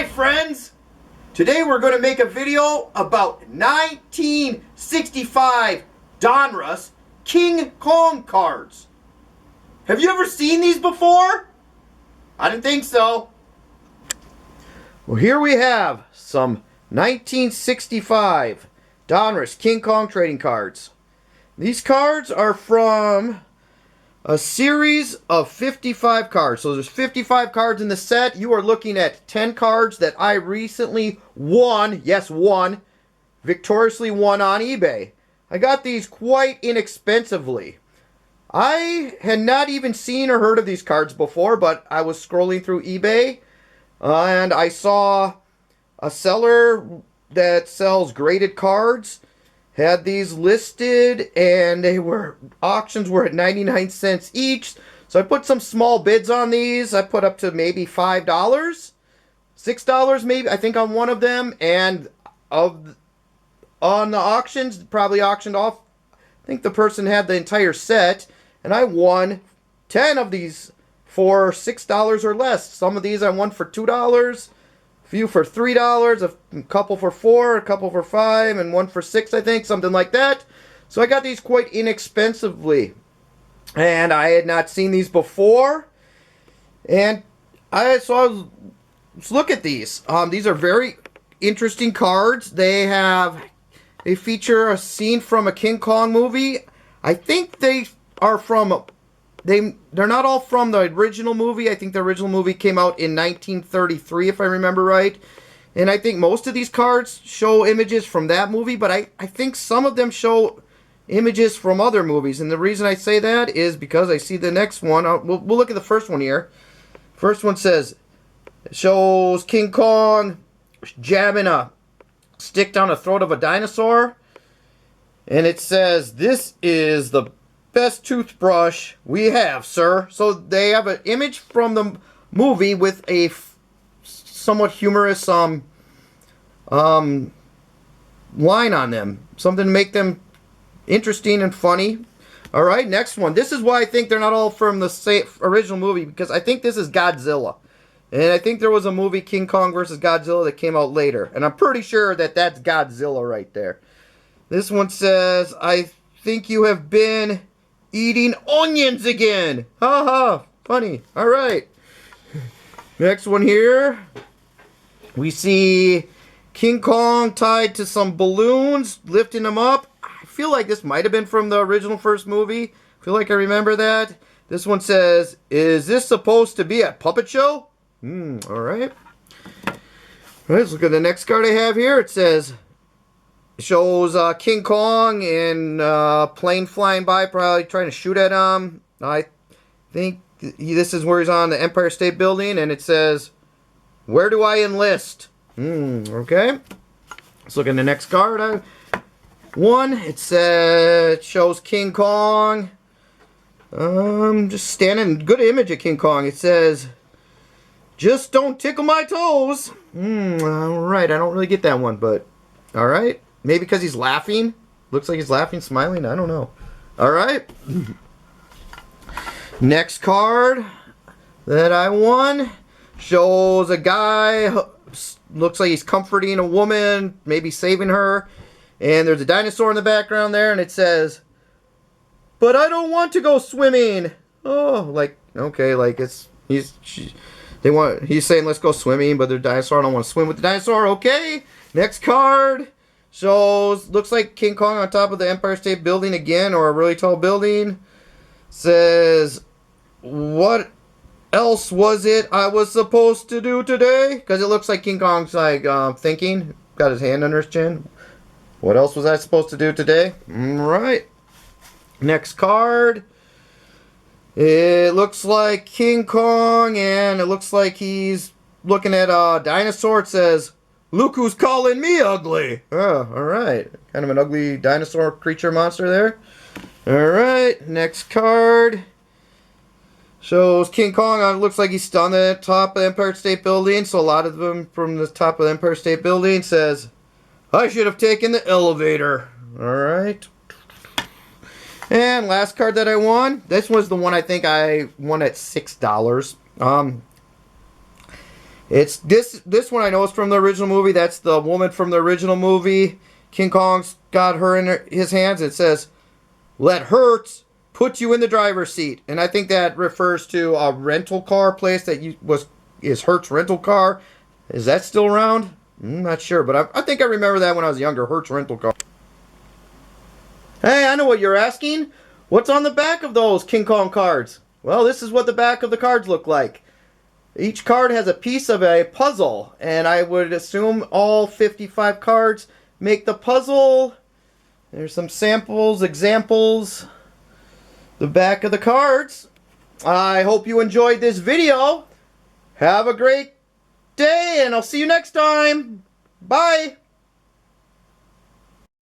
Hi friends! Today we're going to make a video about 1965 Donruss King Kong cards. Have you ever seen these before? I didn't think so. Well, here we have some 1965 Donruss King Kong trading cards. These cards are from a series of 55 cards. So there's 55 cards in the set. You are looking at 10 cards that I recently won. Yes, won. Victoriously won on eBay. I got these quite inexpensively. I had not even seen or heard of these cards before, but I was scrolling through eBay and I saw a seller that sells graded cards had these listed, and auctions were at 99 cents each. So I put some small bids on these. I put up to maybe $5, $6 maybe, I think, on one of them. And on the auctions, probably auctioned off, I think the person had the entire set, and I won 10 of these for $6 or less. Some of these I won for $2. Few for $3, a couple for $4, a couple for $5, and one for $6, I think, something like that. So I got these quite inexpensively, and I had not seen these before. And let's look at these. These are very interesting cards. They feature a scene from a King Kong movie. I think they are from. They're not all from the original movie. I think the original movie came out in 1933, if I remember right. And I think most of these cards show images from that movie, but I think some of them show images from other movies. And the reason I say that is because I see the next one. We'll look at the first one here. First one it shows King Kong jabbing a stick down the throat of a dinosaur. And it says, "This is the best toothbrush we have, sir." So they have an image from the movie with a somewhat humorous line on them. Something to make them interesting and funny. Alright, next one. This is why I think they're not all from the original movie, because I think this is Godzilla. And I think there was a movie, King Kong vs. Godzilla, that came out later. And I'm pretty sure that that's Godzilla right there. This one says, "I think you have been eating onions again." Ha ha. Funny. Alright. Next one here. We see King Kong tied to some balloons, lifting them up. I feel like this might have been from the original first movie. I feel like I remember that. This one says, "Is this supposed to be a puppet show?" Alright. Let's look at the next card I have here. It shows King Kong in a plane flying by, probably trying to shoot at him. I think this is where he's on the Empire State Building, and it says, "Where do I enlist?" Okay. Let's look at the next card. It shows King Kong. Just standing, good image of King Kong. It says, "Just don't tickle my toes." Alright, I don't really get that one, but alright. Maybe because he's laughing. Looks like he's laughing, smiling. I don't know. Alright. Next card that I won shows a guy. Looks like he's comforting a woman. Maybe saving her. And there's a dinosaur in the background there. And it says, "But I don't want to go swimming." Oh, like, okay. Like he's saying let's go swimming. But the dinosaur, I don't want to swim with the dinosaur. Okay. Next card. Looks like King Kong on top of the Empire State Building again, or a really tall building. Says, "What else was it I was supposed to do today?" Because it looks like King Kong's like thinking, got his hand under his chin. What else was I supposed to do today? Right. Next card. It looks like King Kong, and it looks like he's looking at a dinosaur. It says, "Look who's calling me ugly." Oh, alright. Kind of an ugly dinosaur creature monster there. Alright, next card. Shows King Kong. It looks like he's on the top of the Empire State Building. So a lot of them from the top of the Empire State Building says, "I should have taken the elevator." Alright. And last card that I won. This was the one I think I won at $6. It's this one I know is from the original movie. That's the woman from the original movie. King Kong's got her in his hands. It says, "Let Hertz put you in the driver's seat," and I think that refers to a rental car place that is Hertz Rental Car. Is that still around? I'm not sure, but I think I remember that when I was younger. Hertz Rental Car. Hey, I know what you're asking. What's on the back of those King Kong cards? Well, this is what the back of the cards look like. Each card has a piece of a puzzle, and I would assume all 55 cards make the puzzle. There's some samples, examples, the back of the cards. I hope you enjoyed this video. Have a great day, and I'll see you next time. Bye.